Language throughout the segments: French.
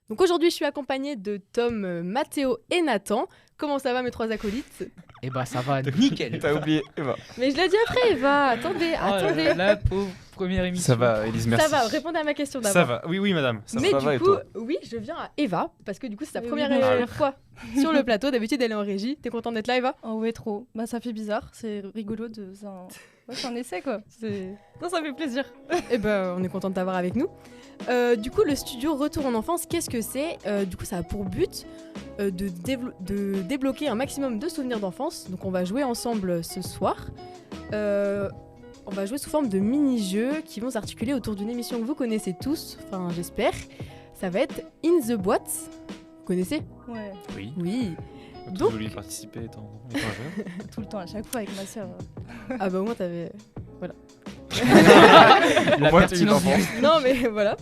Donc aujourd'hui, je suis accompagnée de Tom, Mathéo et Nathan. Comment ça va mes trois acolytes? Eh bah ça va nickel. T'as oublié Eva. Mais je l'ai dit après, Eva. Attendez. La pauvre première émission. Ça va, Élise, merci. Ça va, répondez à ma question d'abord. Ça va, oui, madame. Ça Mais va, du et coup, toi oui, je viens à Eva, parce que du coup, c'est sa Oui, première fois sur le plateau. D'habitude, elle est en régie. T'es contente d'être là, Eva? Oh ouais, trop. Bah ça fait bizarre, c'est rigolo de... c'est un essai quoi. Non, ça fait plaisir. Eh ben, on est content de t'avoir avec nous. Du coup, le studio Retour en enfance, qu'est-ce que c'est? Du coup, ça a pour but de débloquer un maximum de souvenirs d'enfance. Donc, on va jouer ensemble ce soir. On va jouer sous forme de mini-jeux qui vont s'articuler autour d'une émission que vous connaissez tous, enfin, j'espère. Ça va être In the Boîte. Vous connaissez? Ouais, Oui. Oui. Donc... Donc- voulu y participer étant jeune. tout le temps, à chaque fois avec ma sœur. Ah bah au moins, t'avais... La Moi, t'as eu pertinence. l'enfance. Non mais voilà.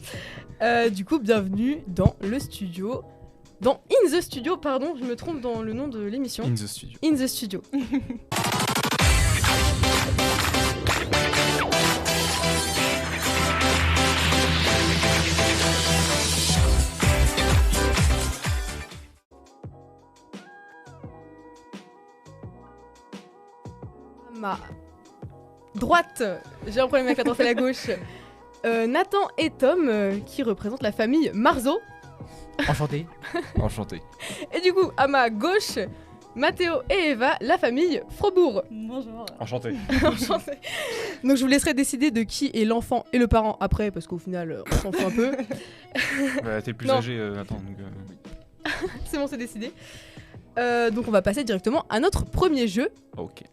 Du coup, bienvenue dans le studio. Dans In the Studio, pardon, je me trompe dans le nom de l'émission. In the studio. In the Studio. Ma droite, j'ai un problème avec la droite et la gauche. Nathan et Tom, qui représentent la famille Marceau. Enchanté. Enchanté. Et du coup, à ma gauche, Mathéo et Eva, la famille Frobourg. Bonjour. Enchanté. Enchanté. Donc je vous laisserai décider de qui est l'enfant et le parent après, parce qu'au final, on s'en fout un peu. Bah, t'es plus Non. âgé, attends. Donc, C'est bon, c'est décidé. Donc on va passer directement à notre premier jeu. Ok.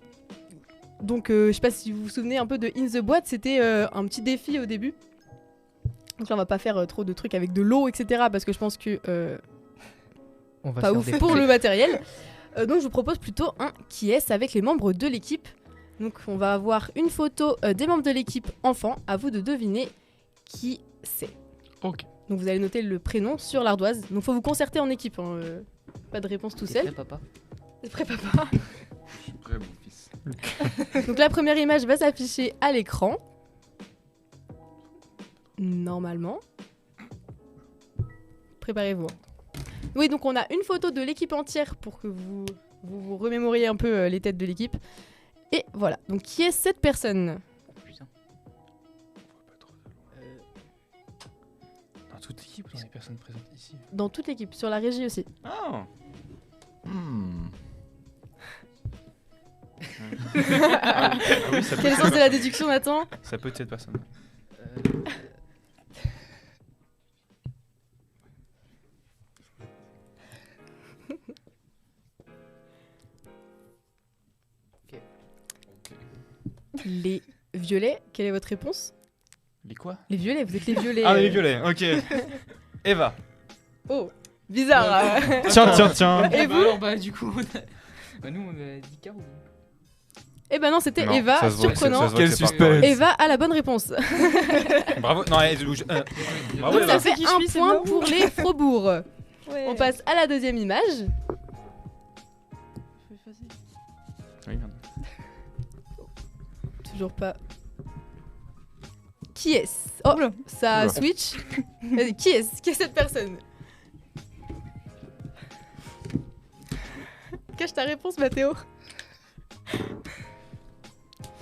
Donc je sais pas si vous vous souvenez un peu de In the Boîte, c'était un petit défi au début. Donc là on va pas faire trop de trucs avec de l'eau, etc. Parce que je pense que On va pas faire ouf des pour le matériel. Donc je vous propose plutôt un qui est avec les membres de l'équipe. Donc on va avoir une photo des membres de l'équipe enfant. À vous de deviner qui c'est. Ok. Donc vous allez noter le prénom sur l'ardoise. Donc faut vous concerter en équipe. Hein, pas de réponse tout T'es seul. prêt, papa. T'es prêt, papa? Je suis prêt, mon fils. Donc la première image va s'afficher à l'écran. Normalement. Préparez-vous. Oui, donc on a une photo de l'équipe entière pour que vous remémoriez un peu les têtes de l'équipe. Et voilà. Donc qui est cette personne? Putain. Dans toute l'équipe, dans les personnes présentes ici. Dans toute l'équipe, sur la régie aussi. Ah. Oui, ça peut Quel être sens de cette la déduction, Nathan? Ça peut être cette personne. Les violets, quelle est votre réponse? Les quoi? Les violets, vous êtes les violets. Ah, les violets, ok. Eva. Oh, bizarre. Tiens. Et vous? alors, bah du coup, nous on a dit Caro. Eh ben non, c'était Non, Eva, ça se voit que c'est- surprenant. ça se voit que Quel c'est pas suspense. pareil. Eva a la bonne réponse. Bravo. Non, allez, bouge. Bravo, Donc Eva. ça fait qui je un suis, c'est point bon. pour les Frobourg. Ouais. On passe à la deuxième image. Oui, merde. Toujours pas. Qui est-ce? Oh, Oula. ça Oula. switch. Vas-y, qui est-ce? Qui est cette personne? Cache ta réponse, Mathéo.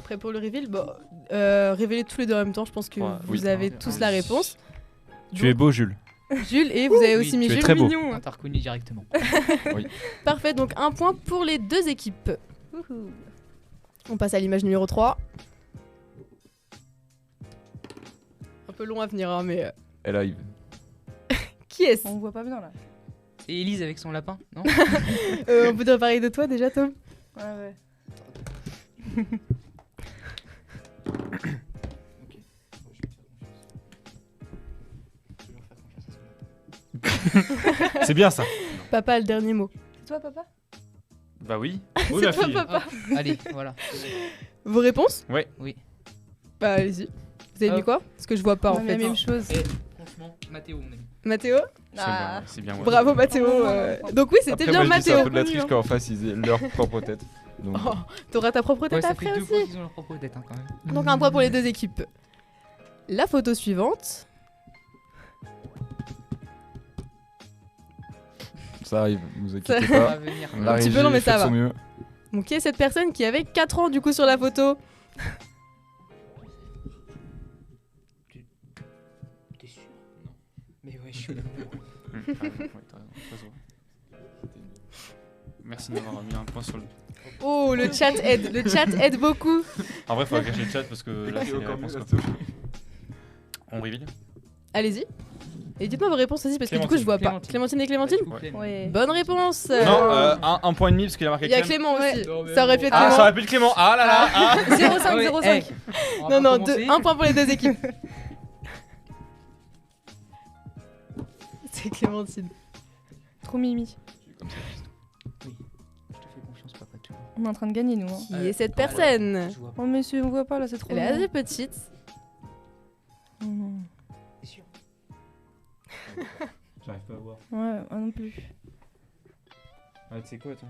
Prêt pour le reveal? Bon, révélez tous les deux en même temps. Je pense que Ouais, vous oui. avez tous la réponse. Tu es beau, Jules. Jules, et vous avez Oui, aussi mis tu es Jules. très beau. Mignon. On t'a reconnu directement. Parfait, donc un point pour les deux équipes. Wouhou. On passe à l'image numéro 3. Un peu long à venir, hein, mais... Elle arrive. Qui est-ce? On voit pas bien là. C'est Élise avec son lapin, non? On peut dire pareil de toi déjà, Tom? Ouais. C'est bien ça. Papa a le dernier mot. C'est toi papa? Bah oui. C'est Oui, ma toi, fille. papa. Hop, allez, voilà. Vos réponses? Oui. Bah allez-y. Vous avez mis Hop. quoi? Parce que je vois pas On en a mis fait. la même chose. Et franchement, Mathéo, on a mis. Mathéo? Ah. C'est bien. Ouais. Bravo Mathéo. Donc oui, c'était Après, bien moi, je dis c'est un Mathéo. peu de la triche qu'en face ils aient leur propre tête. Donc, Oh, t'auras ta propre Ouais, tête ça après fait deux aussi. fois qu'ils ont leur propre tête, hein, quand même. Donc un point pour les deux équipes. La photo suivante. Ça arrive, ne vous inquiétez Ça va pas. venir. La Un petit peu régie long, mais fait ça de son va. mieux. Donc qui est cette personne qui avait 4 ans du coup sur la photo? T'es sûr? Non. Mais ouais, je suis là. Ouais, t'as raison, ça se voit. Merci de m'avoir mis un point sur le. Oh, le chat aide beaucoup. En vrai, faut cacher le chat parce que là, c'est les réponses. Quoi. On reveal. Allez-y. Et dites-moi vos réponses aussi parce que du coup je vois pas. Clémentine et Clémentine? Ouais. Bonne réponse. Non, un point et demi parce qu'il a marqué Il y a Clem. Clément aussi. Non, mais Ça aurait bon. pu être Ah, ça Clément. aurait pu être Clément. Ah là là. Ah. 0,5, Ouais, 0,5. on va Non, pas non, commencer. un point pour les deux équipes. C'est Clémentine. Trop mimi. Comme ça. Oui, je te fais confiance, papa. Tu vois. On est en train de gagner, nous. Hein. Qui est cette personne? Je vois pas. Oh, monsieur, on voit pas là, c'est trop Elle est long. assez petite. Oh, non. T'es sûr? J'arrive pas à voir. Ouais, moi non plus. Ah, tu sais quoi, toi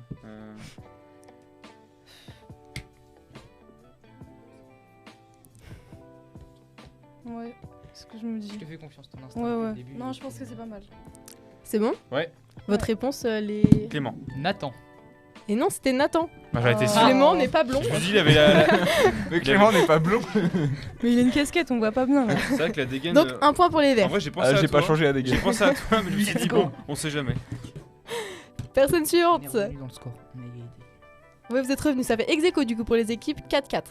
Ouais, c'est ce que je me Je dis. te fais confiance ton instinct. Ouais, depuis ouais. le début, Non, je pense que c'est pas mal. C'est bon? Ouais. Votre réponse, les. Clément. Nathan. Et non, c'était Nathan. Bah, j'aurais été Oh. sûr. Clément n'est pas blond. Je me dis, il avait la. Mais Clément n'est pas blond. Mais il a une casquette, on voit pas bien là. C'est vrai que la dégaine. Donc un point pour les En verts. vrai, j'ai pensé Ah, à j'ai toi. pas changé la J'ai dégaine. pensé à toi, mais je me suis dit, Let's go. bon, on sait jamais. Personne On suivante. est revenu dans le score. On a égalité. Ouais, vous êtes revenus. Ça fait ex aequo du coup pour les équipes 4-4.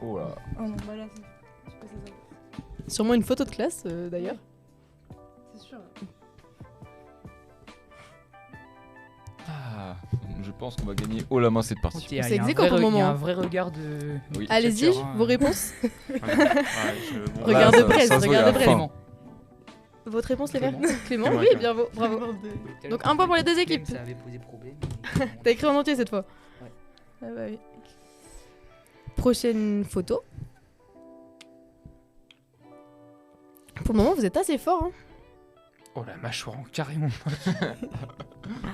Oh là. Oh non, bah là, c'est pas ça. Sûrement une photo de classe d'ailleurs. C'est sûr. Ah, je pense qu'on va gagner haut la main cette partie. Il y a C'est un ex aequo vrai pour le il y a moment. un vrai regard de. Oui. Allez-y, Chercheur, hein. vos réponses. Ouais, bon, Regarde Là, de presse, ça se regarde voit, de presse. enfin. Clément. Votre réponse les verts? Clément. Clément, Clément, oui, Clément. bravo. Tellement Donc, un point pour les deux Clem, équipes. Ça avait posé problème. T'as écrit en entier cette fois. Ah bah oui. Prochaine photo. Pour le moment, vous êtes assez fort. Hein. Oh la mâchoire en carrément.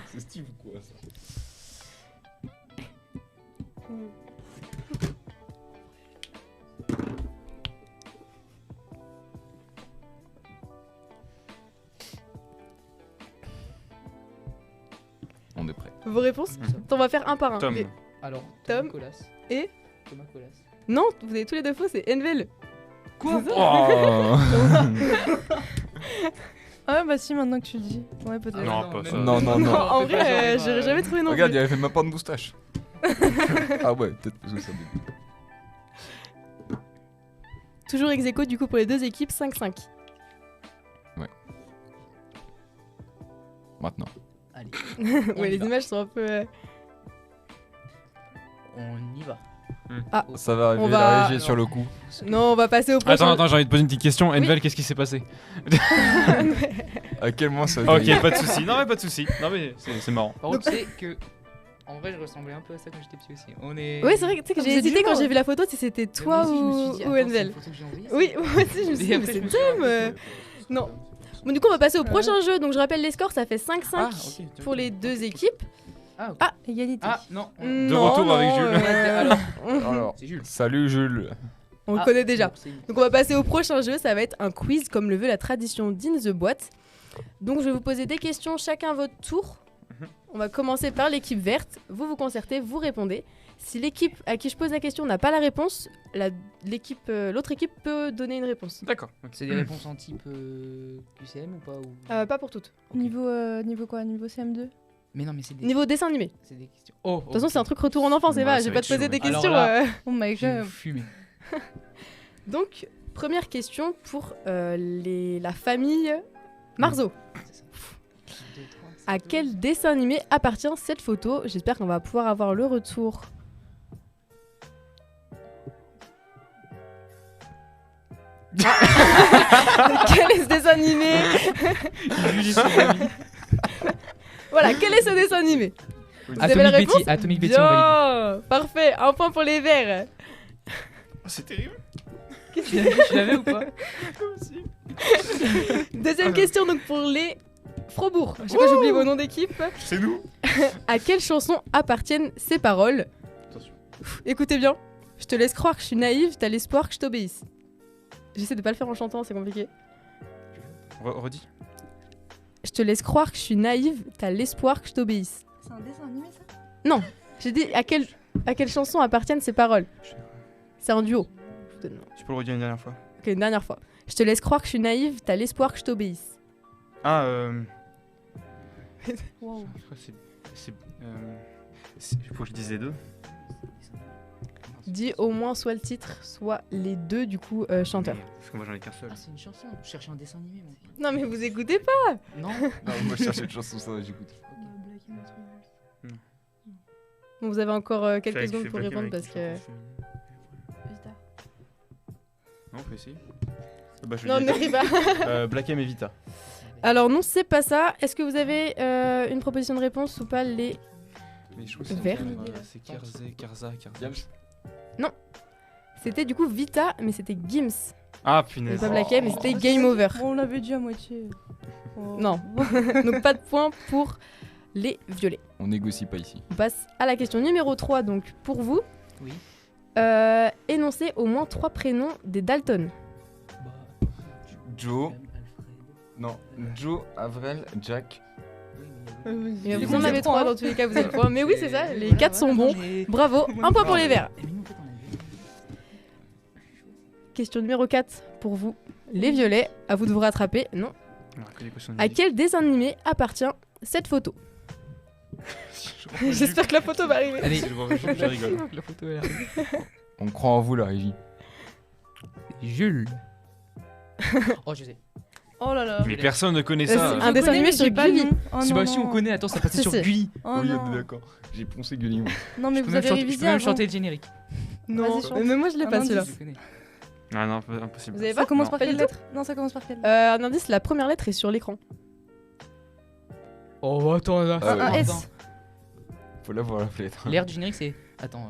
C'est Steve ou quoi ça? On est prêt. Vos réponses? Mhm. On va faire un par un. Tom. Les- Alors, Tom Thomas Colas. et Thomas Colas. Non, vous avez tous les deux faux, c'est Envel. Quoi Oh Ah bah si, maintenant que tu le dis. Ouais, peut-être. Ah non, pas même ça. Non, non, non. En fais pas vrai, genre, j'aurais jamais trouvé non Regarde, plus. il avait fait même pas de moustache. Ah ouais, peut-être parce que ça débute. Toujours ex aequo du coup pour les deux équipes 5-5. Maintenant. Allez, Ouais, y les va. images sont un peu. on y va. Ah, Ça va arriver, On la va- régie est sur le coup. non, on va passer au prochain. Attends, j'ai envie de poser une petite question. Envel, qu'est-ce qui s'est passé? À quel moment ça Ok, pas de soucis. Non, mais pas de soucis. Non, mais c'est marrant. Par contre, tu sais que. En vrai, je ressemblais un peu à ça quand j'étais petit aussi. On est. Oui, c'est vrai que, tu sais que Ah, j'ai vous êtes hésité quand jumeaux. j'ai vu la photo si c'était toi Moi aussi, je me suis ou dit, attends, c'est Envel. une photo que j'ai envoyée, Oui, c'est- moi aussi je me suis Et dit, mais après, je c'est me suis Tom. rappelé que- Non. Bon, du coup, on va passer au prochain jeu. Donc, je rappelle les scores, ça fait 5-5 Ah, ok. pour les deux équipes. Ah, ok. Ah. Égalité. Ah, non. De retour avec Jules. Alors, Alors, c'est Jules. salut Jules. on le Ah, connaît déjà. bon, c'est- Donc, on va passer au prochain jeu. Ça va être un quiz comme le veut la tradition d'In the Boîte. Donc, je vais vous poser des questions chacun à votre tour. Mhm. On va commencer par l'équipe verte. Vous vous concertez, vous répondez. Si l'équipe à qui je pose la question n'a pas la réponse, l'autre équipe peut donner une réponse. D'accord. C'est des réponses en type QCM ou pas ou... Pas pour toutes. Niveau quoi? Niveau CM2? Mais non, mais c'est des... Niveau dessin animé. c'est des questions. Oh, De toute façon, c'est un truc retour en enfance, c'est Ouais, pas. ça Je vais va pas être te poser chaud, des ouais. questions. Alors là- Oh my J'ai god. fumé. Donc, première question pour la famille Marzo. C'est ça. 2, 3, À quel dessin animé appartient cette photo? J'espère qu'on va pouvoir avoir le retour. Quel est ce dessin animé? Voilà, quel est ce dessin animé? Vous avez la Atomic réponse? Betty, Atomic Betty, on valide. Bien, parfait, un point pour les verts. C'est terrible. Tu l'avais ou pas? Deuxième question donc pour les Frobourg. Je sais pas, j'ai oublié vos noms d'équipe. C'est nous. À quelle chanson appartiennent ces paroles? Attention. Écoutez bien, je te laisse croire que je suis naïve, t'as l'espoir que je t'obéisse. J'essaie de pas le faire en chantant, c'est compliqué. Redis. Je te laisse croire que je suis naïve, t'as l'espoir que je t'obéisse. C'est un dessin animé ça? J'ai dit à quelle chanson appartiennent ces paroles. C'est un duo. Je te donne- Tu peux le redire une dernière fois. Ok, une dernière fois. Je te laisse croire que je suis naïve, t'as l'espoir que je t'obéisse. Ah, Wow. je crois que faut que je dise les deux. Dis au moins soit le titre, soit les deux du coup chanteurs. Parce que moi j'en ai qu'un seul. Ah, c'est une chanson. Je cherchais un dessin animé, moi. Non mais vous écoutez pas. Non. Non, moi je cherchais une chanson, ça, j'écoute. Bon, vous avez encore quelques secondes pour répondre parce que... Non, on peut essayer. Bah, je Non, dis- ne ris pas. Black M et Vita. Alors non, c'est pas ça. Est-ce que vous avez une proposition de réponse ou pas les... Mais je trouve que Vert. c'est Karza. C'était du coup Vita, mais c'était Gims. Ah, Et punaise. pas Black M, mais c'était Game Over. Bon, on l'avait dit à moitié. Oh. Non. Donc pas de point pour les violets. On négocie pas ici. On passe à la question numéro 3, donc pour vous. Oui. Énoncez au moins 3 prénoms des Dalton. Joe. Non, Joe, Avril, Jack. Et C'est vous bon, en j'ai avez trois, 3 hein. dans tous les cas, vous avez le point. Mais oui, c'est ça, les 4 sont bons. Bravo, un point pour les verts. Question numéro 4 pour vous, les violets. À vous de vous rattraper. Non. À quel dessin animé appartient cette photo? J'espère que la photo va arriver. Allez. Je rigole. La photo est là. On croit en vous, la régie. Jules. Oh, je sais. Oh là là. Mais personne ne connaît C'est ça. un dessin animé sur Gulli. Oh, Si, non, bah, si on non. connaît, attends, ça passait Si, sur si. Gulli. Oh Oui, non. d'accord. J'ai poncé Gulli, moi. Non, mais Je peux vous même avez chanter- je révisé peux même avant. chanter le générique. Non, Vas-y, chante. mais moi je l'ai Un pas indice. celui-là. Je connais. Ah non, impossible. Vous avez Ça pas commence Non. par Pas quelle du lettre? Non, ça commence par quelle? Un indice, la première lettre est sur l'écran. Oh, attends, là. Ah ouais. Un Attends. S. Faut l'avoir la fenêtre. L'air du générique, c'est. Attends.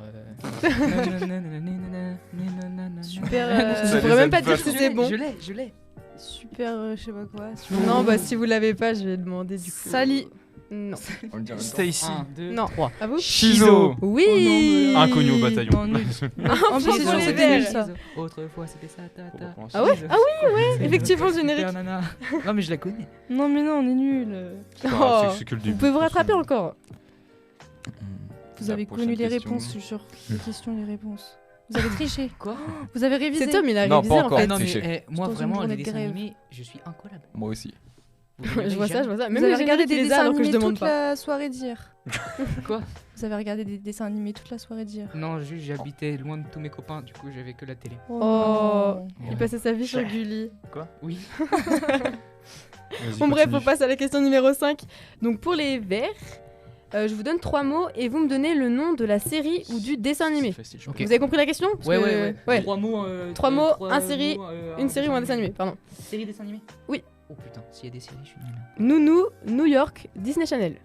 Super. Ça Je pourrais les même pas aide dire si vachement. c'est bon. Je l'ai. Super, je sais pas quoi. Non, bah si vous l'avez pas, je vais demander du coup. Sally. Non. On le dit en même temps. Stacy. 1, 2, Non. 3. À vous? Shizo. Oui. Inconnu au bataillon. Non, nul. En plus, pour c'est sur les les verts. verts, ça. Autrefois, c'était ça, tata. Ah ouais? Ah oui, ouais. Effectivement, le générique. Super nana. Non, mais je la connais. Non, mais non, on est nuls. C'est pas Oh. grave, c'est que le Vous début. pouvez vous rattraper encore. Vous La avez prochaine connu les question. réponses, je suis sûre. Les questions, les réponses. Vous avez triché. Quoi? Vous avez révisé. C'est Tom, il a Non, révisé pas en encore. fait. Ah non, mais triché. moi, Dans une vraiment, journée les de dessins grève. animés, je suis incollable. Moi aussi. Vous Je regardez vois ça, je jamais vois ça. Vous Même avez les regardé génériques, des il les a dessins alors que je animés demande toute pas. la soirée d'hier. Quoi? Vous avez regardé des dessins animés toute la soirée d'hier. Non, juste j'habitais loin de tous mes copains, du coup j'avais que la télé. Oh. non. Il passait sa vie sur Gulli. Oui. Vas-y, Bon bref, continue. on passe à la question numéro 5. Donc pour les verts, je vous donne 3 mots et vous me donnez le nom de la série ou du dessin animé. C'est facile, je Ok. pense. Vous avez compris la question? Parce Ouais, que- ouais. 3 mots. Trois mots, un série, Une série ou un dessin animé, pardon. Série dessin animé? Oui. Oh putain, s'il y a des séries, je suis nul. Nounou, New York, Disney Channel.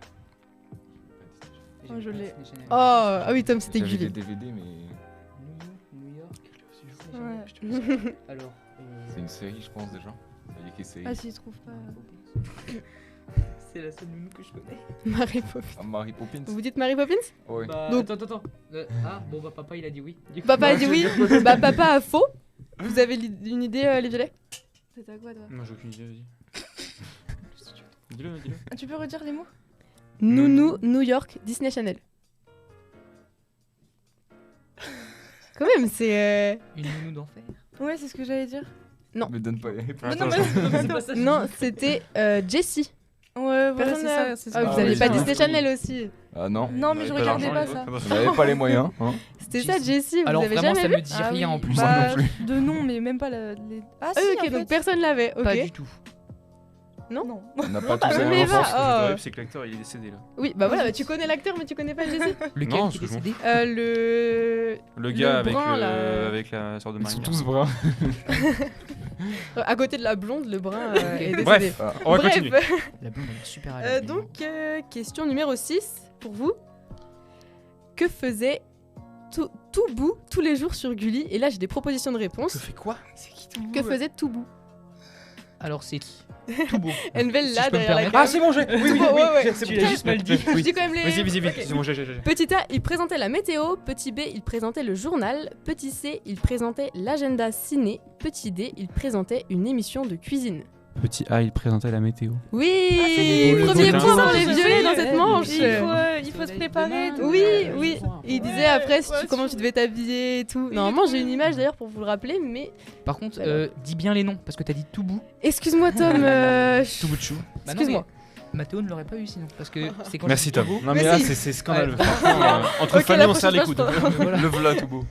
Oh, je l'ai. Oh, ah oui, Tom, c'était J'avais des Gulli. DVD, mais New York. Ouais. Alors. c'est une série, je pense déjà. Il y a écrit série. Ah, s'il trouve pas. C'est la seule nounou que je connais. Mary Poppins. Ah, Mary Poppins. Vous dites Mary Poppins? Ouais. Bah, Donc- attends. Ah, bon, bah, papa il a dit oui. Du coup- Papa a dit oui. Bah, papa a faux. Vous avez une idée, les violets? C'est à quoi, toi? Moi j'ai aucune idée, vas-y. Dis-le. Ah, tu peux redire les mots? Nounou, New York, Disney Channel. Quand même, c'est. Une nounou d'enfer. Ouais, c'est ce que j'allais dire. Me donne pas les réponses. Attends, non, attends. C'est pas ça. Non, c'était Jessie. Ouais, voilà, Personne c'est n'a- ça. c'est ce Ah, que vous Ah aviez oui, pas j'ai Disney un Channel aussi. Ah non. Non, mais je Pas regardais d'argent, pas les ça. Vous n'avez pas les moyens. Hein. C'était ça, Jessie. Vous Alors avez vraiment, jamais ça vu? me dit Ah rien oui. en plus. Moi Bah, non plus. De nom, mais même pas les. Ah, si, Ok, en donc fait. personne l'avait. Ok. Pas du tout. Non. On n'a pas bah, tous la mais même va. enfance. Ce qui est Oh. horrible, c'est que l'acteur il est décédé là. Oui, bah voilà, tu connais l'acteur, mais tu connais pas Jessie. Lequel Non, qui est parce que je décédé? Le gars avec, brun, là. avec la sorte de Ils sont marinière. tous bruns. À côté de la blonde, le brun est décédé. Bref, on va Bref, continuer. La blonde elle est super à donc, question numéro 6 pour vous. Que faisait Toubou tous les jours sur Gulli? Et là, j'ai des propositions de réponse. fait quoi? Que faisait Toubou? Alors c'est tout beau. Envel Si là, je peux me derrière la permettre. gamme. Ah, c'est bon, j'ai. Oui, oui, Ouais, oui, ouais. c'est bon. Tu l'as juste mal dit. Je dis quand même les... Vas-y, vite. Ok. C'est bon, j'ai. Petit A, il présentait la météo. Petit B, il présentait le journal. Petit C, il présentait l'agenda ciné. Petit D, il présentait une émission de cuisine. Petit A, il présentait la météo. Oui, beau, le premier beau, point là. pour les violets dans cette manche. Il faut se préparer. Oui, oui. Il disait après comment tu devais t'habiller et tout. Normalement, j'ai une image d'ailleurs pour vous le rappeler, mais Par contre, Voilà. dis bien les noms parce que t'as dit tout bout. excuse-moi Tom. Tout bout de chou. Bah non, Excuse-moi. mais Mathéo ne l'aurait pas eu sinon parce que c'est quand Merci j'ai dit Tom. tout beau. Non mais Mais là si. c'est scandaleux. Ouais. Franchement, entre Ok, familles la on serre les prochaine coudes. fois, Voilà. Le voilà tout beau.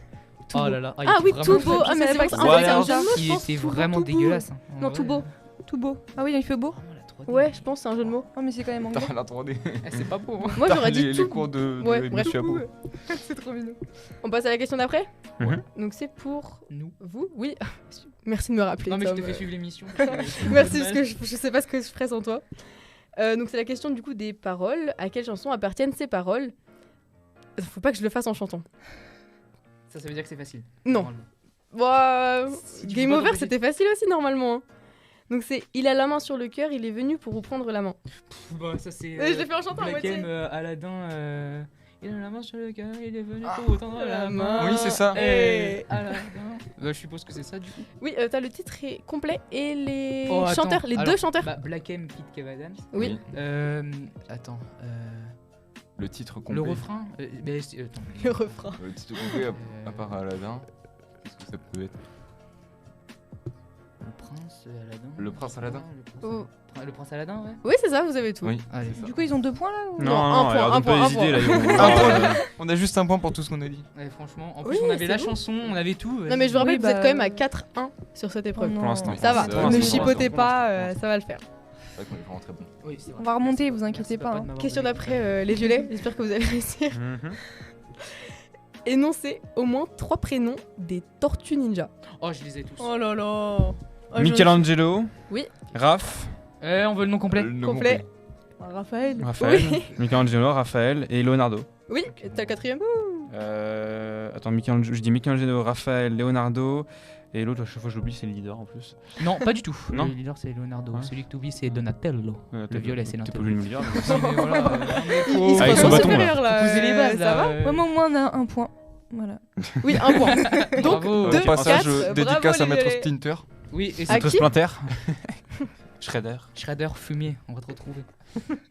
Oh là là. il Ah était oui, vraiment tout très beau. beau. Ah mais c'est savais vrai pas que que c'est c'était un un jeu de mots, je Il pense. était Tout beau, vraiment tout beau. dégueulasse. hein. En Non, vrai, tout beau. Tout beau. Ah oui, il fait beau. Vraiment, la 3D. Ouais, je pense que c'est un jeu de mots. Oh, mais c'est quand même anglais. Putain, la 3D. Eh, c'est pas beau. hein. Moi j'aurais les, dit les tout. cours de Ouais, bref. Monsieur Abou. C'est trop mignon. On passe à la question d'après. Mhm. Donc c'est pour Nous. vous. Oui. Merci de me rappeler. Non mais je Tom. te fais suivre l'émission. Merci parce que je sais pas ce que je ferais sans toi. Donc c'est la question du coup des paroles. À quelle chanson appartiennent ces paroles? Faut pas que je le fasse en chantant. Ça veut dire que c'est facile. Non. normalement. Bon, Si tu Game peux pas Over t'empêcher- c'était facile aussi normalement. hein. Donc c'est il a la main sur le cœur, il est venu pour vous prendre la main. Bah, ça c'est. Je l'ai fait en chantant à Black moitié. M, Aladdin. Il a la main sur le cœur, il est venu pour vous tendre la main. Oui, c'est ça. Eh. Aladdin. Bah, je suppose que c'est ça du coup. Oui, t'as le titre est complet et les Oh, attends. chanteurs, les Alors, deux chanteurs. Bah, Black M, Kid Kev Adams. Oui. Attends. Le titre Le complet. refrain. Attends. Le refrain. Le titre complet, à part Aladdin. Qu'est-ce que ça peut être? Le prince Aladdin. Le prince Aladdin. Oh. Le prince Aladdin, ouais. Oui, c'est ça, vous avez tout. Oui. Allez. Du coup, ils ont 2 points là ou... Non, un point, alors un donne pas point, les un idées là. point. ils vont- Un point. euh, On a juste un point pour tout ce qu'on a dit. Ouais, franchement, en Oui, plus on avait c'est la bon. chanson, on avait tout. Non mais je vous rappelle Oui, que vous êtes bah, quand même à 4-1 sur cette épreuve. Oh Pour l'instant. Ça va, C'est ne vrai, chipotez c'est pas, vrai. ça va le faire. C'est vrai qu'on est vraiment très bon. Oui, c'est vrai. On va remonter, vous Merci, inquiétez papa, pas. de m'avoir Question donné. d'après, les violets, j'espère que vous allez réussir. Mhm. Énoncez au moins 3 prénoms des Tortues Ninja. Oh, je les ai tous. Oh là là. Oh, Michelangelo. Oui. Raph. On veut le nom complet. Le nom Complet. Raphaël. Raphaël. Michelangelo, Raphaël et Leonardo. Oui, t'as le quatrième. Attends, je dis Michelangelo, Raphaël, Leonardo. Et l'autre, à chaque fois je l'oublie, c'est le leader en plus. Non, pas du tout. Non. Le leader c'est Leonardo. Ouais. Celui que tu oublies c'est Donatello. Le violet c'est T'es pas Donatello. obligé de me le dire. Si, mais voilà, Il se Ah, ils croit sont vraiment bâtons, supérieur, là. Poser les bases ça là. va Ouais, moi, au moins, on a 1 point. Voilà. Oui, un point. Donc, Bravo. deux, Au passage, quatre, dédicace bravo, à les Maître violets. Splinter. Oui, et À c'est Maître qui Splinter. Shredder. Shredder fumier, on va te retrouver.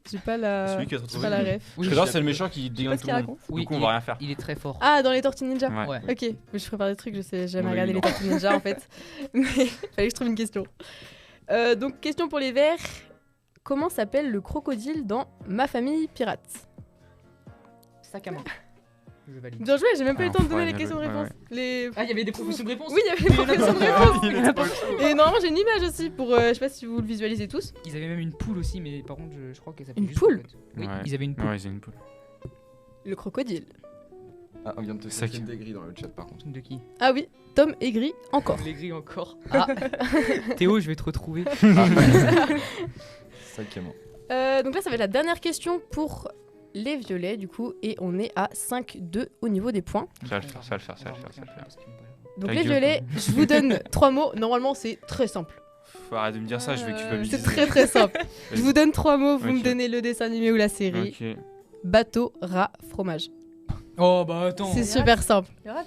J'ai pas la... Celui qui a j'ai retrouvé. pas la ref. Oui, Shredder, c'est le méchant qui Je sais dégaine pas ce tout qu'il le monde. raconte. Oui, Du coup, on va rien faire. Il est très fort. Ah, dans les Tortues Ninja. Ouais. Ouais. Ok, mais je prépare des trucs, je sais jamais Oui, regarder non. les Tortues Ninja en fait. Mais fallait que je trouve une question. Donc, question pour les verts. Comment s'appelle le crocodile dans Ma famille pirate? Sac à main. Je valide. Bien joué, j'ai même pas eu le temps de donner les Ouais, questions de ouais, réponse. Les... Ah, il y avait des propositions de réponse. Oui, il y avait des propositions de réponse. Il y en a pas. Et normalement, j'ai une image aussi pour. Je sais pas si vous le visualisez tous. Ils avaient même une poule aussi, mais par contre, je crois qu'elle s'appelait Une juste poule Cocotte. Oui, Ouais. ils avaient une poule. Ouais, c'est une poule. Le crocodile. Ah, on vient de te Sac. faire des grilles dans le chat par contre. De qui Ah oui, Tom aigri encore. Les grilles encore. Ah Théo, je vais te retrouver. Cinquièmement. Donc là, ça va être la dernière question pour les violets, du coup, et on est à 5-2 au niveau des points. Ça va le faire, ça va le faire, ça va le faire, ça va le faire. Donc Ta les gueule, violets, je vous donne 3 mots. Normalement, c'est très simple. Faut arrêter de me dire ça, je vais culpabiliser. C'est très très simple. Je vous donne 3 mots, vous Ok. me donnez le dessin animé ou la série. Ok. Bateau, rat, fromage. Oh bah attends. C'est super simple. Les rats.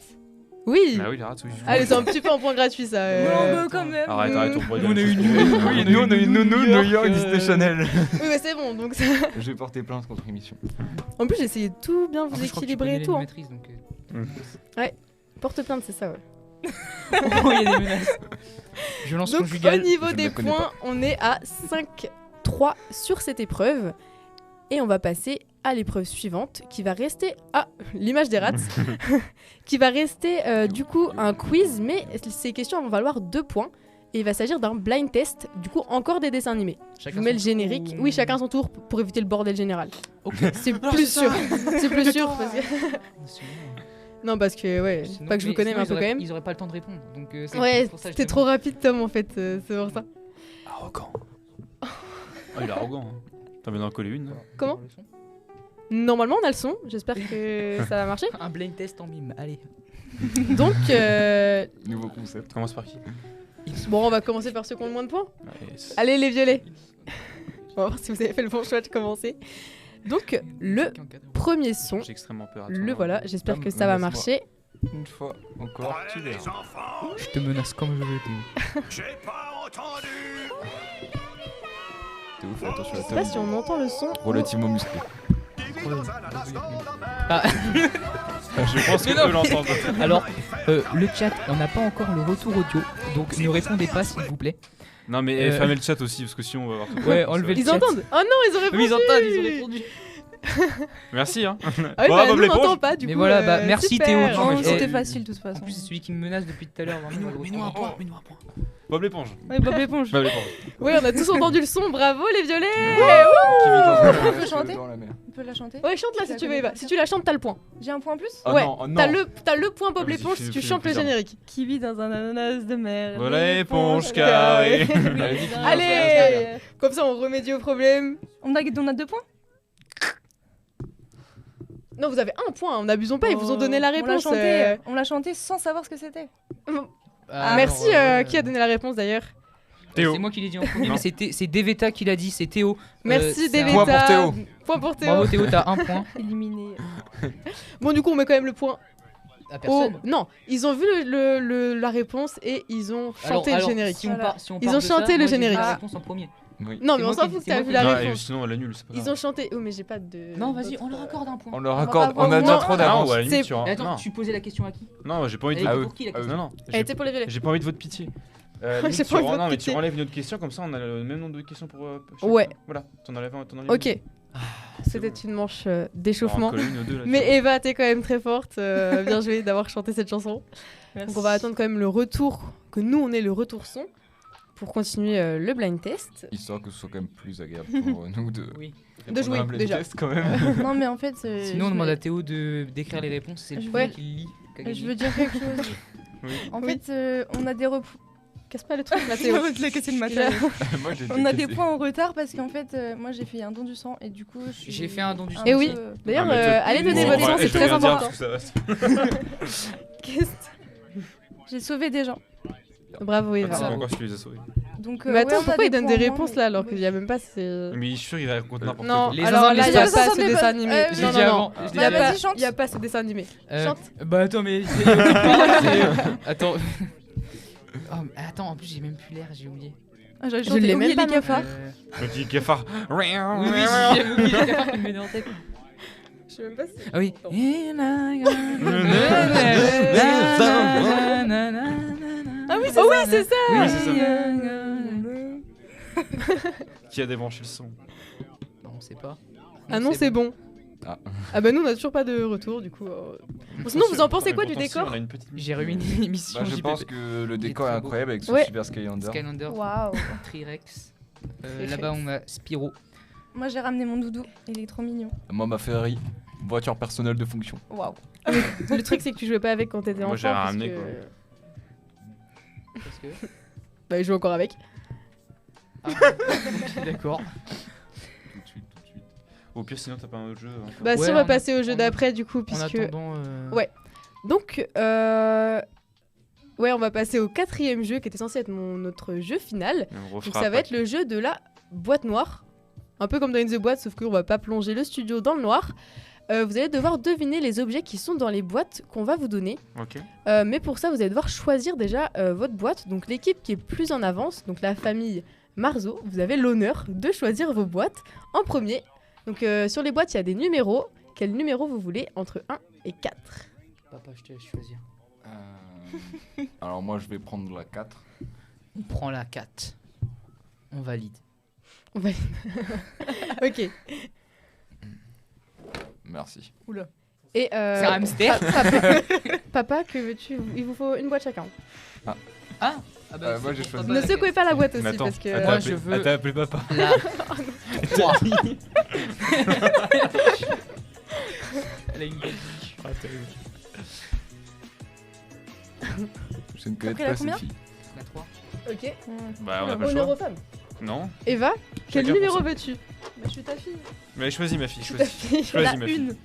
Oui. Bah oui, les rats, oui. Allez, c'est un petit peu un point gratuit ça. Non, mais quand même. Arrête, arrête, on pourrait Nous, on a dire eu des une choses. nounou. Oui, Nous, on a eu Nounou, New York, Disney Channel. Oui, mais c'est bon. Donc ça... Je vais porter plainte contre l'émission. En plus, j'ai essayé de tout bien En vous plus, je crois que tu équilibrer connais et tout. hein. l'animatrice, donc. Porte plainte, c'est ça, ouais. Oh, il y a des menaces. Violence Donc conjugale. au niveau je ne des la connais points, pas. on est à 5-3 sur cette épreuve. Et on va passer à l'épreuve suivante qui va rester... Ah, l'image des rats. Qui va rester du coup un quiz, mais ces questions vont valoir 2 points. Et il va s'agir d'un blind test, du coup encore des dessins animés. Je vous mets le générique. Oui, chacun son tour pour éviter le bordel général. Ok. C'est plus sûr. C'est plus sûr. Parce que... Non, parce que, ouais, Sinon- pas que je vous connais, mais un peu quand même. Ils auraient pas le temps de répondre. Donc, c'est Ouais, pour ça que t'es je trop rapide, Tom, en fait. C'est pour ça. Arrogant. Oh, il est arrogant. Hein. T'en viens d'en coller une. là. Comment demande le son. Normalement, on a le son. J'espère que ça va marcher. Un blind test en mime. Allez. Donc, Nouveau concept. Commence par qui? bon, on va commencer par ceux qui ont le moins de points. Ouais, c'est- Allez, les violets. On va voir si vous avez fait le bon choix de commencer. Donc, le premier son, J'ai extrêmement peur. le voilà. J'espère Tom, que ça va laisse-moi. marcher. Une fois encore, tu verras. Je te menace comme je veux, Théo. J'ai pas entendu. Théo, fais attention à Je sais la pas si on entend le son. relativement musclé. Ah, Je pense Mais qu'on non. peut l'entendre. alors, le chat, on n'a pas encore le retour audio, donc ne répondez pas s'il vous plaît. Non, mais Euh, fermez le chat aussi, parce que sinon on va avoir tout. Ouais, enlevez le Ils chat. entendent. Oh non, ils ont répondu. Oui, ils entendent, ils ont répondu. Merci, hein. Ah oui, Bon, bah, Bob nous on l'éponge. n'entend pas du Mais coup. voilà, bah, merci, super. Théo. Non, mais c'était je- facile de toute En façon. plus, c'est celui qui me menace depuis tout à l'heure. Vraiment, Mets-nous un point, mets-nous un point. Bob l'éponge. Ouais, Bob l'éponge. Bob l'éponge. Oui, on a tous entendu le son. Bravo les violets. Qui vit dans On peut chanter dans la mer. On peut la chanter Ouais, chante là si tu veux, Eva. Si tu la chantes, t'as le point. J'ai un point en plus Oh Ouais, non, oh non. T'as le point Bob Vas-y, l'éponge si tu fais-le chantes le plus générique. Qui vit dans un ananas de mer. Voilà l'éponge carrée. Allez. Comme ça, on remédie au problème. On a 2 points. Non, vous avez un point. N'abusons pas. Ils vous ont donné la réponse. On l'a chanté sans savoir ce que c'était. Ah, Merci. non, Qui a donné la réponse d'ailleurs? Théo. C'est moi qui l'ai dit en premier, Non. mais c'est Deveta qui l'a dit, c'est Théo. Merci c'est un- Deveta. Point pour Théo. Point pour Théo. Bravo Théo, t'as un point. Éliminé. Bon, du coup, on met quand même le point. À au- personne. Non, ils ont vu la réponse et ils ont chanté Alors, le générique. Si on Voilà. part, si on Ils part ont de ça, chanté le moi, j'ai dit générique. la réponse en premier. Oui. Non, mais C'est on moi s'en qui- fout que c'est t'as moi vu qui- la Non, réponse. et sinon on l'annule, c'est pas Ils grave. ont chanté. Oh, mais j'ai pas de. Non, vas-y, d'autres- on leur accorde un point. On leur va accorde, pas on a avoir déjà moins. trop Ah, d'avance. ou à la limite, C'est- tu vois. Mais attends, Non, tu posais la question à qui non, j'ai pas envie de. Elle Ah était oui. pour qui la Ah oui. question Non, non. Elle était pour les violets. J'ai pas envie de votre pitié. J'ai Limite, pas tu envie de non, mais pitié. tu enlèves une autre question, comme ça on a le même nombre de questions pour. chaque Ouais. fois. Voilà, t'en enlèves un, t'en enlèves Ok. une. C'était une manche d'échauffement. Alors, une ou deux, là, tu Mais vois. Eva, t'es quand même très forte. Bien joué d'avoir chanté cette chanson. Donc on va attendre quand même le retour, que nous on ait le retour son pour continuer le blind test. Histoire que ce soit quand même plus agréable pour nous de Oui. De jouer un blind déjà. test quand même. Non, mais en fait. Sinon, on demande à Théo de d'écrire les réponses, c'est le Je premier veux- qui lit. qui a Je gagné. veux dire quelque chose. Oui. En Oui. fait, on a des Casse pas le truc, Mathéo. Je l'ai cassé le matin. Moi, j'ai On a été des cassé. points en retard parce qu'en fait, moi j'ai fait un don du sang et du coup. J'ai fait un don du sang. Eh oui. peu- D'ailleurs, Ah, mais toi- allez donner Bon, votre sang, ouais, c'est je vais très rien dire, important. parce que ça va- Qu'est-ce- J'ai sauvé des gens. Bravo C'est Eva. pas encore ce qu'il les a sauvés. Donc, Mais ouais, attends, on a pourquoi il donne points des en moins, réponses mais- là alors qu'il ouais. y a même pas ces... Mais je suis sûr, il raconte n'importe Non, quoi. Les alors zinzins, là, les il n'y a zinzins, pas ça ce s'en dessin est animé. pas- Je l'ai Non, dit non, avant, non. je l'ai Il n'y a dit pas- avant. Vas-y, chante. il y a pas ce dessin animé. Chante. Bah attends, mais. Attends. Oh, mais attends, en plus, j'ai même plus l'air, j'ai oublié. Ah, j'avais Je chanté l'ai Oublier même pas, les non. cafards. Le petit cafard. Oui, oui, j'ai oublié les cafards qui me venaient en tête. Je sais même pas si... Ah oui. Ah oui, c'est ça. c'est ça. Oui, c'est ça. Qui a débranché le son? Non, on sait pas. Ah non, c'est bon. Ah. Ah bah nous on a toujours pas de retour du coup. Bon, sinon vous en pensez quoi du Pourtant, si, décor? on a une petite J'ai ruiné l'émission. Bah, je JPP. pense que le décor est très beau. incroyable avec ce Ouais. Super Skylander. Skylander, Waouh. Trirex. Là-bas, on a Spyro. Moi j'ai ramené mon doudou, il est trop mignon. Moi, ma Ferrari, voiture personnelle de fonction. Waouh. Le truc c'est que tu jouais pas avec quand t'étais enfant. Moi, j'ai parce ramené, que- quoi. Parce que. Bah il joue encore avec. Ah, ok, d'accord. Tout de suite, tout de suite. Au pire, sinon, t'as pas un autre jeu. hein. Bah si Ouais, on va en passer au jeu en- d'après du coup En puisque... attendant. Ouais. Donc ouais on va passer au 4e jeu qui était censé être notre jeu final. Et on Donc refera ça va après. être le jeu de la boîte noire. Un peu comme dans In the Boîte, sauf qu'on va pas plonger le studio dans le noir. Vous allez devoir deviner les objets qui sont dans les boîtes qu'on va vous donner. Ok. Mais pour ça, vous allez devoir choisir déjà votre boîte. Donc l'équipe qui est plus en avance, donc la famille Marzo, vous avez l'honneur de choisir vos boîtes en premier. Donc sur les boîtes, il y a des numéros. Quel numéro vous voulez entre 1 et 4? Papa, je te laisse choisir. Alors, moi, je vais prendre la 4. On prend la 4. On valide. Ok. Merci. Et C'est un hamster. Papa, que veux-tu? Il vous faut une boîte chacun. Ah bah, moi, c'est j'ai pour choisi. papa, Ne la secouez pas la boîte aussi Mais attends, parce que... elle t'a Moi, appelé- je veux- elle t'a appelé papa. La 3. Elle a une belle biche. Ah, Je ne connais Après, la pas cette combien fille. La 3. Ok. Bah, on a pas le Honneur choix. aux femmes. Non. Eva, quel Chacun numéro pour ça. veux-tu? Bah, je suis ta fille. Mais choisis ma fille, Ta choisis. fille. Choisis ma fille. Une.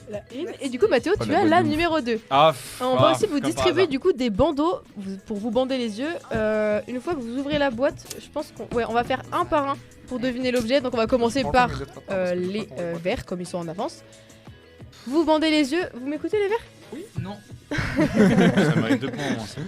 La une. Et du coup, Mathéo, Pas tu la as bonne la ouf. numéro 2. Ah, On va aussi vous distribuer du coup des bandeaux pour vous bander les yeux. Une fois que vous ouvrez la boîte, je pense qu'on on va faire un par un pour deviner l'objet. Donc on va commencer par les verts comme ils sont en avance. Vous bandez les yeux. Vous m'écoutez les verts? Non. Ça mérite 2 points au moins. ça.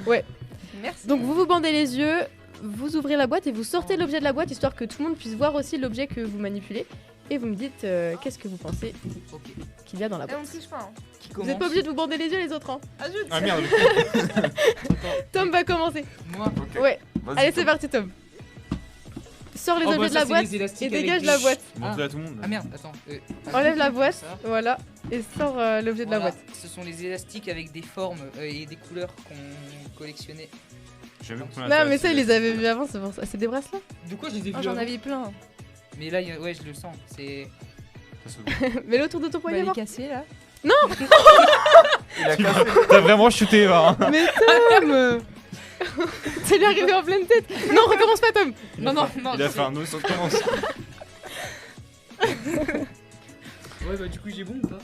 Merci. Donc vous vous bandez les yeux. vous ouvrez la boîte et vous sortez l'objet de la boîte histoire que tout le monde puisse voir aussi l'objet que vous manipulez. Et vous me dites qu'est-ce que vous pensez Ok. qu'il y a dans la Eh, on boîte. triche pas. Hein. Qui Vous commence n'êtes pas obligé de vous bander les yeux les autres. Hein. Ah, zut. Ah merde. Tom va commencer. Moi. Ok. Ouais. Vas-y, Allez, Tom. c'est parti Tom. Sors les Oh, bah, objets de ça, la c'est boîte les élastiques et avec dégage des- la boîte. Montre-le à tout le monde. Ah merde, attends. Enlève la boîte, Ça. voilà, et sors l'objet de la Voilà, boîte. ce sont les élastiques avec des formes et des couleurs qu'on collectionnait. J'ai jamais compris Non, l'intérêt mais de ça, il ces- les avait vus avant, c'est pour ça. C'est des bracelets. De quoi je les ai Oh, vus j'en avant avais plein. Mais là, ouais, je le sens. C'est. Ça se voit. Mets-le autour de ton Bah, poignet. il est voir. cassé là. Il a cassé. T'as vraiment chuté, va. hein. Mais Tom Ça lui est arrivé en pleine tête. Non, recommence pas, Tom. Non, non, non. Il a fait un os, on commence. Ouais, bah du coup, j'ai bon ou pas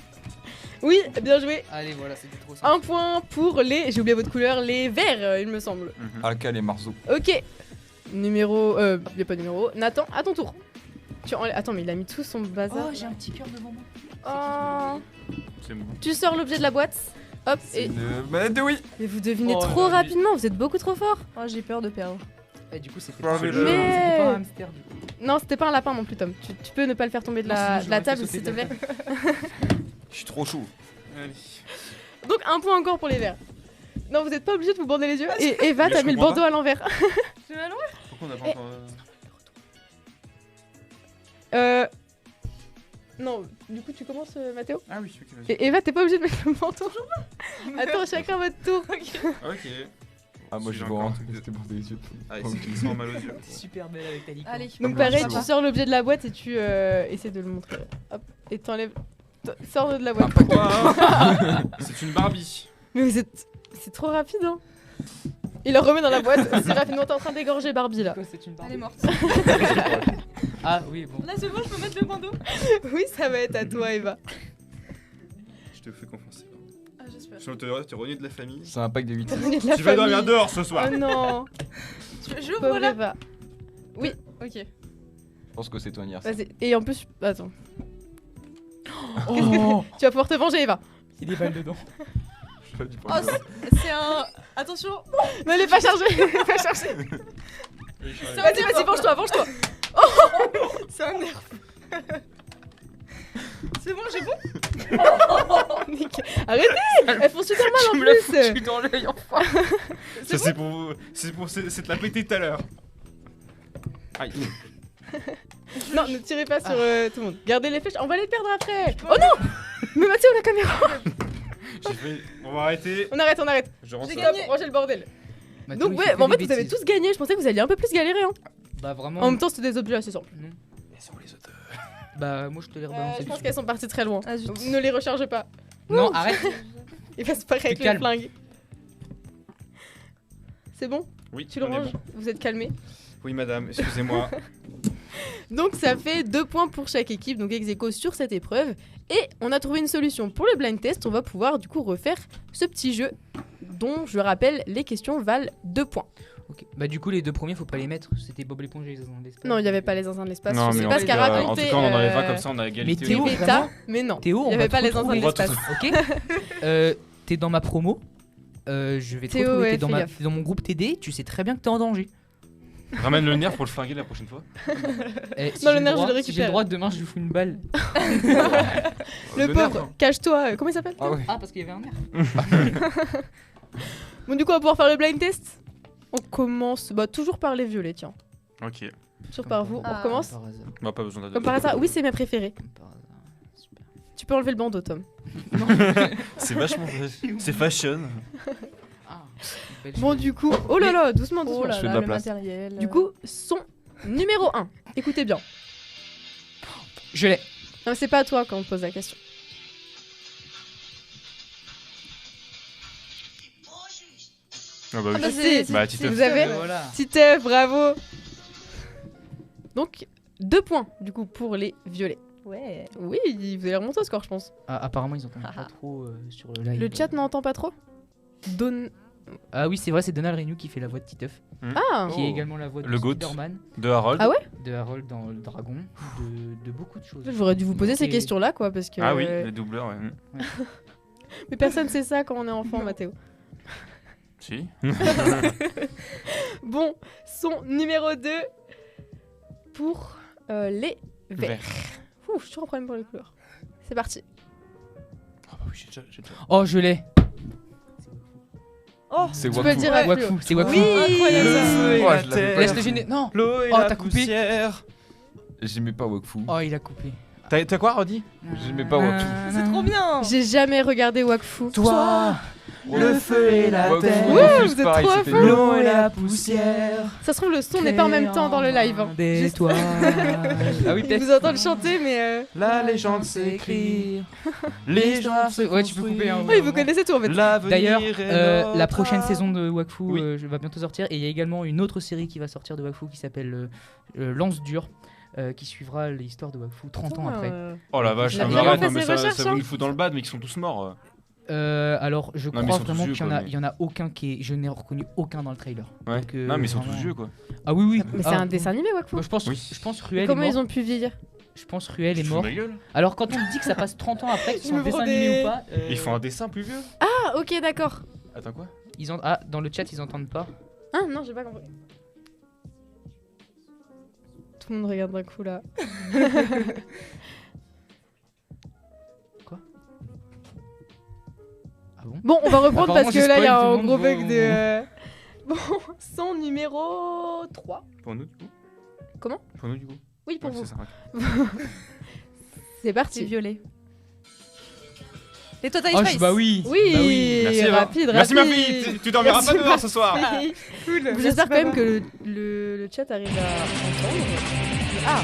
Oui, bien joué. Allez, voilà, c'était trop simple. Un point pour les. J'ai oublié votre couleur, les verts, il me semble. Alcal et Marzo. Ok. Numéro. Y a pas de numéro. Nathan, à ton tour. Attends, mais il a mis tout son bazar. Oh, j'ai un petit cœur devant moi. Oh. C'est bon. Tu sors l'objet de la boîte. Hop, et. Une manette de oui. Mais vous devinez Oh, trop mais- rapidement, vous êtes beaucoup trop fort. Oh, j'ai peur de perdre. Et du coup, c'était Mais- c'était pas un hamster du coup. Non, c'était pas un lapin non plus, Tom. Tu peux ne pas le faire tomber de Non, la, sinon, de la j'aurais table, fait s'il te sauter plaît. de Je suis trop chaud. Allez. Donc, un point encore pour les verts. Non, vous êtes pas obligé de vous bander les yeux. Et Eva, Mais t'as je mis le comprends bandeau à l'envers. Je vais à l'envers. Pourquoi on n'a pas Eh. encore. Non, du coup, tu commences, Mathéo. Ah oui, ok, vas-y. Et Eva, t'es pas obligé de mettre le bandeau. Attends, chacun votre tour. Ok. Ah, moi Si je j'ai vois encore un hein, truc de- c'était pour des yeux. Ah, il se sent mal aux yeux. T'es super belle avec ta licorne. Allez. Donc, Comme pareil, je tu vois. sors l'objet de la boîte et tu essaies de le montrer. Hop, et t'enlèves. Sors de la boîte. Waouh. C'est une Barbie. Mais vous êtes. C'est trop rapide, hein. Il le remet dans la boîte. C'est rapidement, t'es en train d'égorger Barbie là. Quoi, c'est une Elle est Barbie morte. Ah oui, bon. Là, c'est bon, je peux mettre le bandeau. Oui, ça va être à toi, Eva. Je te fais confiance. Ah, j'espère. Je te renier de la famille. C'est un pack de 8. T'as de la Tu vas dormir famille. dehors ce soir. Oh non. J'ouvre Pauvre là. Eva. Oui, Ok. Je pense que c'est ton anniversaire. vas-y. Et en plus, attends. Oh, Tu vas pouvoir te venger, Eva. il y a des balles dedans. Je fais du Oh, point. c'est un. Attention. Ne l'ai pas chargé. Elle est pas chargée. Vas-y, vas-y, venge-toi, venge-toi. C'est un nerf. C'est bon, j'ai bon. Nickel. Arrêtez. Elles font super mal en Tu me l'as plus. foutu dans l'œil, enfin. Ça c'est pour. C'est de la péter tout à l'heure. Aïe. Non, ne tirez pas sur tout le monde. Gardez les flèches. On va les perdre après. Oh non. Mais Mathieu, la caméra. J'ai fait. On va arrêter. On arrête, on arrête. Je rentre. J'ai ça. gagné. Rangez le bordel. Mathéo, Donc il ouais, fait mais en que fait des vous avez bêtises. tous gagné. Je pensais que vous alliez un peu plus galérer. Hein. Bah vraiment. En même temps, c'était des objets assez simples. Non. Laissons les autres. Bah moi je te les rebalance. Je pense qu'elles sont parties très loin. Ah, zut. Donc, ne les recharge pas. Non, arrête. Il va se parer avec le calme. flingue. C'est bon? Oui, Tu le on est ranges? bon. Vous êtes calmés? Oui, madame, excusez-moi. Donc ça fait 2 points pour chaque équipe, donc ex aequo sur cette épreuve. Et on a trouvé une solution pour le blind test. On va pouvoir du coup refaire ce petit jeu dont je rappelle les questions valent 2 points. Ok. Bah du coup les deux premiers faut pas les mettre. C'était Bob l'éponge et les zinzins de l'espace. Non, il n'y avait pas les zinzins de l'espace. Non, Je sais mais pas en ce tout qu'a cas, raconté. en tout cas, on enlèvera comme ça, on a égalité. Mais Théo, Veta, vraiment mais non. Théo, il on n'y va avait pas trop les zinzins de On va tout l'espace. Ok. T'es dans ma promo. Je vais te Théo, retrouver. ouais, T'es dans, fais ma... gaffe. t'es dans mon groupe TD. Tu sais très bien que t'es en danger. Ramène le nerf pour le flinguer la prochaine fois. Si Non, j'ai le nerf, je droit- le Si j'ai récupère. le droit, demain je lui fous une balle. Le nerf, pauvre, hein. cache-toi. Comment il s'appelle? Ah ouais. Ah parce qu'il y avait un nerf. Bon, du coup, on va pouvoir faire le blind test. On commence toujours par les violets, tiens. Ok. Toujours Comme par par vous. On hasard. recommence. Par hasard. Bah, pas besoin Comme par hasard. Oui, c'est mes préférés. Comme par hasard. Super. Tu peux enlever le bandeau, Tom. C'est vachement. C'est fashion. Ah, belle Bon, chose. du coup. Oh là là, doucement, doucement. Oh là Je fais de là, la le place. matériel. Du coup, son numéro 1. Écoutez bien. Je l'ai. Non, mais c'est pas à toi quand on te pose la question. Ah bah Ah oui. bah, c'est- Bah, si Titeuf. vous avez. Voilà. Titeuf, bravo. Donc, 2 points, du coup, pour les violets. Ouais. Oui, vous allez remonter au score, je pense. Ah, apparemment ils entendent pas trop sur le live. Le chat n'entend pas trop Don... Ah oui c'est vrai c'est Donald Renew qui fait la voix de Titeuf. Ah Qui est Oh. également la voix de Le goat. Spider-Man, De Harold. Ah ouais de Harold dans le Dragon, de beaucoup de choses. J'aurais dû vous poser ces Et- questions-là, quoi, parce que... Ah oui, les doubleurs, ouais. Mais personne sait ça quand on est enfant, Mathéo. Si. Bon, son numéro 2 pour les verts. Ouh, je suis toujours en problème pour les couleurs. C'est parti. Ah bah oui, j'ai déjà. Oh, je l'ai. Oh, C'est Tu peux le dire avec Wakfu, c'est Wakfu. Oui, incroyable. Ouais, je l'avais pas. Laisse le gêner. Non. L'eau et Oh, la t'as coupé. poussière. J'aimais pas Wakfu. Oh, il a coupé. T'as quoi, Roddy? J'aimais pas Wakfu. c'est trop bien. J'ai jamais regardé Wakfu. Toi, le feu et la Wakfu, terre. Ouais, Wakfu, vous êtes pareil, trop à c'était fond. nul. L'eau et la poussière. Ça se trouve, le son n'est pas en même temps dans le live. Hein. Des Juste- toits. Ah oui, Je peut-être. vous entends le chanter, mais. La légende s'écrit. Les gens se Ouais, tu peux couper. Hein, Oui, vous connaissez tout en fait. D'ailleurs, la la prochaine saison de Wakfu Oui. va bientôt sortir et il y a également une autre série qui va sortir de Wakfu qui s'appelle Lance Dure qui suivra l'histoire de Wakfu 30 ans après. Oh la vache, Il a non, bien mais arrête, fait non, mais ses ça recherches, vous hein. il fout dans le bad, mais ils sont tous morts. Alors, je Non, mais ils crois sont tous vraiment vieux, qu'il y en quoi, a, mais- il y en a aucun qui est. Je n'ai reconnu aucun dans le trailer. Ouais. Donc, Non, mais ils sont tous vraiment- vieux quoi. Ah oui, oui. Mais c'est un dessin animé, Wakfu. Bah, je pense, Oui. je pense Ruel Comment est ils mort. ont pu vieillir? Je pense Ruel est Tu te fous mort. de ma gueule. Alors, quand on me dit que ça passe 30 ans après, que ce Je soit un me dessin prends animé des- ou pas. Ils font un dessin plus vieux. Ah, ok, d'accord. Attends quoi? Dans le chat, ils entendent pas. Ah, non, j'ai pas compris. Tout le monde regarde d'un coup là. Ah bon? Bon, on va reprendre parce Apparemment, que j'ai là, il y a spoil, un tout le gros monde bug va- de. Bon, son numéro 3. Pour nous du coup. Comment? Pour nous du coup. Oui, pour Ouais, vous. c'est ça, ok. C'est C'est parti. violet. Les Total Oh, Spice. bah oui. Oui, Bah oui. Merci Eva. rapide, Merci rapide. Murphy, tu dormiras Merci, pas dehors ce soir. Oui. Cool. J'espère quand même que le chat arrive à entendre. Ah,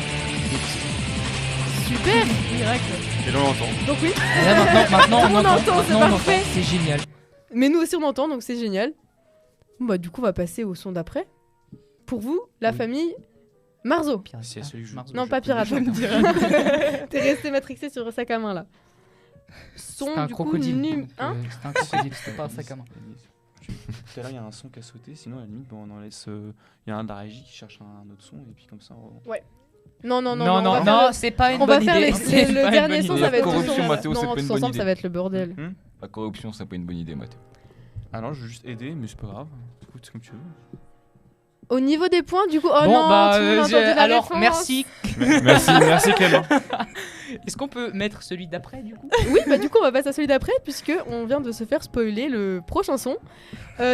super. Et l'on l'entend. Donc oui, Et là, maintenant, Tout le monde on entend, c'est Maintenant, on entend. parfait. C'est génial. mais nous aussi on entend, donc c'est génial. Bon, bah du coup, on va passer au son d'après. Pour vous, la Oui. famille Marzo. Pirate. C'est celui que je- Marzo. Non, je pas connais pirate. T'es resté matrixé sur un sac à main là. Son C'était un du coup crocodile. num... donc, Hein c'était un crocodile, c'était pas un sac à main. Tout à l'heure, il y a un son qui a sauté, sinon à la limite, bon, on en laisse. Il y a un de la régie qui cherche un autre son, et puis comme ça. Non, non, non, Non, on non, va faire non, le- c'est pas une On va bonne faire idée. les- C'est le pas une dernier bonne son, idée. ça va être tout Corruption, son. Mathéo, c'est Non, pas une tous bonne ensemble, idée. ça va être le bordel. La corruption, c'est pas une bonne idée, Mathéo. Ah non, je veux juste aider, mais c'est pas grave. Écoute, c'est comme tu veux. Au niveau des points, du coup, oh Bon, non, bah, tout le monde a entendu la alors, réponse. merci. Merci Clément. Est-ce qu'on peut mettre celui d'après, du coup? Oui, bah du coup, on va passer à celui d'après, puisque on vient de se faire spoiler le prochain son.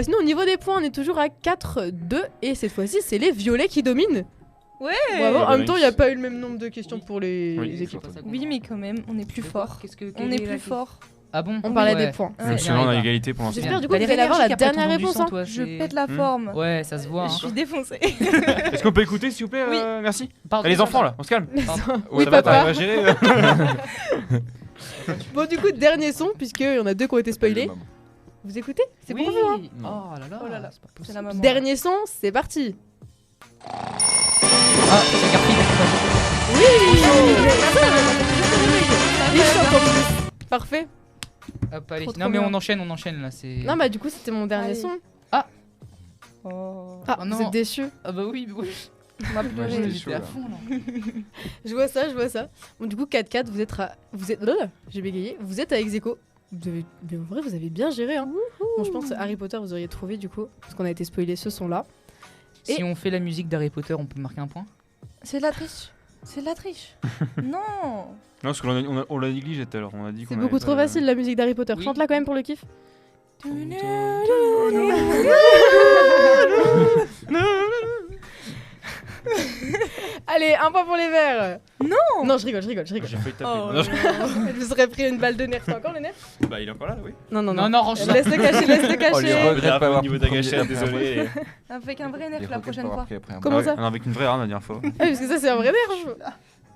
Sinon, au niveau des points, on est toujours à 4-2, et cette fois-ci, c'est les violets qui dominent. Ouais. Bravo. bah, En même temps, il n'y a nice. pas eu le même nombre de questions Oui. pour les Oui, équipes. Oui, mais quand même, on est plus fort. Quelle On est la plus question fort. Ah bon? On parlait Ouais. des points. Ouais. Même si là, on a égalité pour l'instant. J'espère du coup T'as que l'air vous allez avoir la énergique après dernière ton du réponse. sang, Hein. toi, Je c'est- pète la forme. Ouais, ça se voit. Je hein. suis défoncée. Est-ce qu'on peut écouter, s'il vous plaît Oui. Merci. Pardon. Les enfants là, on se calme. Les Pardon. enfants. Ouais, Oui, ça va, papa. t'arrives à gérer. Bon, du coup, dernier son, puisqu'il y en a deux qui ont été spoilés. Maman. Vous écoutez? C'est Oui. pour vous, hein. Oh là là. Oh là là. C'est pas C'est possible. la maman. Dernier son, c'est parti. Ah, c'est Garfield. Oui. Parfait. Hop, allez. Trop Non, mais bien. on enchaîne là. C'est. Non, bah du coup, c'était mon dernier Allez. son. Oh. Ah, Oh non. vous êtes déçus. Ah bah oui, oui. On va Ouais, pleurer. j'étais J'étais chaud, à là. fond là. Je vois ça. Bon, du coup, 4-4, vous êtes à... J'ai bégayé. Vous êtes à ex-aequo. Vous avez... Mais en vrai, vous avez bien géré, hein. Bon, je pense que Harry Potter, vous auriez trouvé, du coup. Parce qu'on a été spoilé ce son-là. Si Et- on fait la musique d'Harry Potter, on peut marquer un point. C'est de la triche. C'est de la triche. Non. Non, parce qu'on l'a négligé tout à l'heure. On a dit C'est qu'on beaucoup avait trop pas- facile, la musique d'Harry Potter. Oui. Chante-la quand même pour le kiff. Allez, un point pour les verts. Non. Non, je rigole. J'ai failli taper. Oh Non, Je vous serais pris une balle de nerf. T'as encore le nerf? Bah, il est encore là, oui. Non, Non, range ça. Laisse-le cacher, laisse-le Oh, les cacher. regrets de pas avoir Au niveau pris de la gâchette, premier- désolé. Avec un vrai nerf Les la regrets de prochaine pas avoir fois. pris après un Comment Ah ouais, ça non, avec une vraie arme la dernière fois. Ah, parce que ça, c'est un vrai nerf.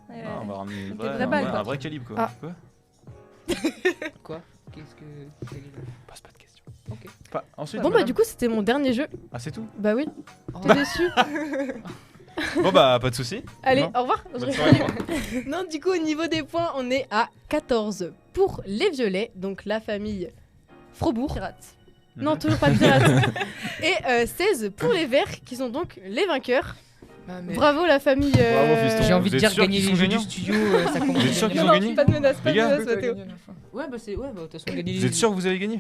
Ouais. Non, on va ramener une Des vraie, vraies un balles, vrai- quoi. un vrai calibre quoi. Ah. Quoi Qu'est-ce que. Pose pas de questions. Ok. Ensuite, Bon, bah, du coup, c'était mon dernier jeu. Ah, c'est tout. Bah oui, Oh. t'es déçu. Bon, bah, pas de soucis. Allez, Non. au revoir. Bonne soirée, au revoir. Non, du coup, au niveau des points, on est à 14 pour les violets, donc la famille Frobourg. Pirate. Non, toujours pas de pirates. Et 16 pour les verts, qui sont donc les vainqueurs. Ah, mais Bravo la famille. Bravo, fiston. j'ai envie Vous de êtes dire sûr gagner qu'ils les sont jeux du gagnants studio, ça commence. Vous êtes sûr qu'ils Non, ont non, gagné pas de menace, pas Les de gars, menace, Mathéo. Ouais, bah c'est. Ouais, bah de toute façon, gagner les Vous êtes sûr que vous avez gagné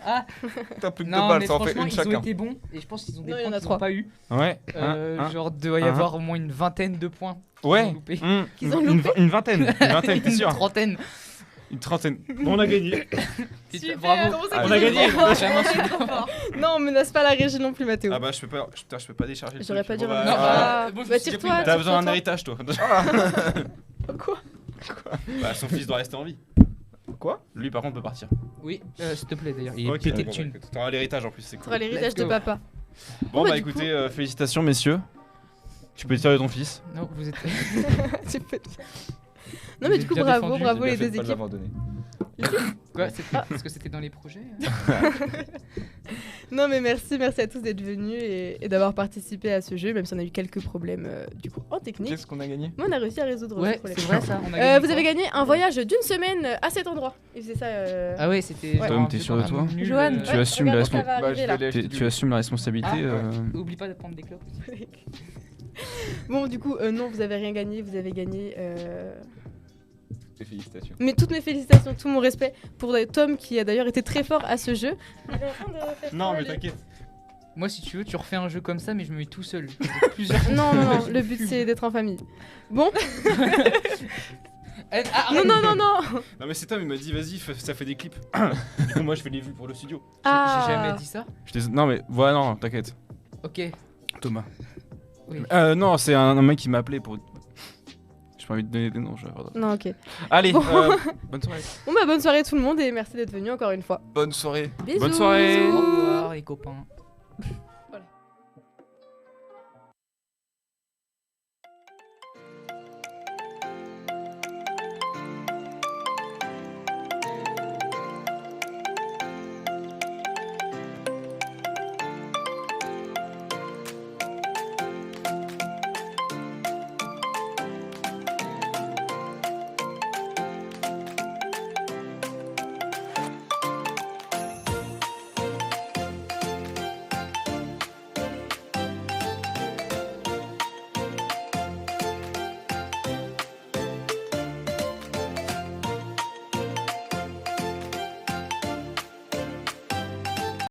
Ah, T'as plus que 2 non, balles, mais ça en fait franchement, une ils ont chacun. été bons et je pense qu'ils ont des Non, il y en points a qu'ils trois. n'ont pas eu. Ouais. Genre, doit y un. avoir au moins une vingtaine de points. qu'ils Ouais. ont loupés. Qu'ils ont Une vingtaine. Une vingtaine, t'es sûr Une trentaine. Une trentaine. Bon, on a gagné. Super, Bravo. comment ça Ah, que on a vous êtes gagné. trop fort Vraiment, je suis trop fort. Non, on menace pas la régie non plus, Mathéo. Ah bah je peux pas, putain, je peux pas décharger le J'aurais truc. pas dû Bon, revenir. non, Ah, bon, je me bah suis tire-toi. déjà pris T'as tire-toi, besoin d'un toi. héritage toi. Quoi Bah son fils doit rester en vie. Quoi? Lui par contre peut partir. Oui, s'il te plaît d'ailleurs. Il est Ok, pété de bon, thunes. bah, écoute, t'auras l'héritage en plus, c'est T'auras cool. l'héritage Let's de go. papa. Bon bah, bah du coup- écoutez, félicitations messieurs. Tu peux tirer ton fils. Non, vous êtes. Tu peux- Non mais du coup Bien bravo, défendu, bravo J'ai les bien fait deux de pas équipes. l'avoir donné. Quoi parce que c'était dans les projets Non mais merci à tous d'être venus et d'avoir participé à ce jeu, même si on a eu quelques problèmes du coup en technique. Qu'est-ce qu'on a gagné? Mais on a réussi à résoudre ce Ouais, problème. c'est vrai ça. On a gagné Vous quoi avez gagné un voyage d'une semaine à cet endroit. Et c'est ça. Ah ouais, c'était. Ouais. genre Tom, un t'es peu sûr de comme toi un nul, Johan, Tu assumes la regarde, ça va Bah, je arriver, vais là. aller acheter Tu du- assumes la responsabilité. Ah, Oublie pas de prendre des clopes. Bon du coup non vous avez rien gagné, vous avez gagné. Félicitations. Mais toutes mes félicitations, tout mon respect pour Tom qui a d'ailleurs été très fort à ce jeu. Il est en train de faire Non quoi, mais lui t'inquiète. Moi, si tu veux, tu refais un jeu comme ça, mais je me mets tout seul. Avec plusieurs. Non, le but c'est d'être en famille. Bon, Ah, non. Non mais c'est Tom, il m'a dit vas-y, ça fait des clips. Du coup moi je fais les vues pour le studio. J'ai jamais dit ça. Non mais voilà non, t'inquiète. Ok. Thomas. Oui. Non, c'est un mec qui m'a appelé pour. J'ai pas envie de donner des noms, je vais avoir- Non, ok. Allez, Bon. bonne soirée. Bon bah bonne soirée tout le monde et merci d'être venu encore une fois. Bonne soirée. Bisous. Bonne soirée. Au revoir, les copains.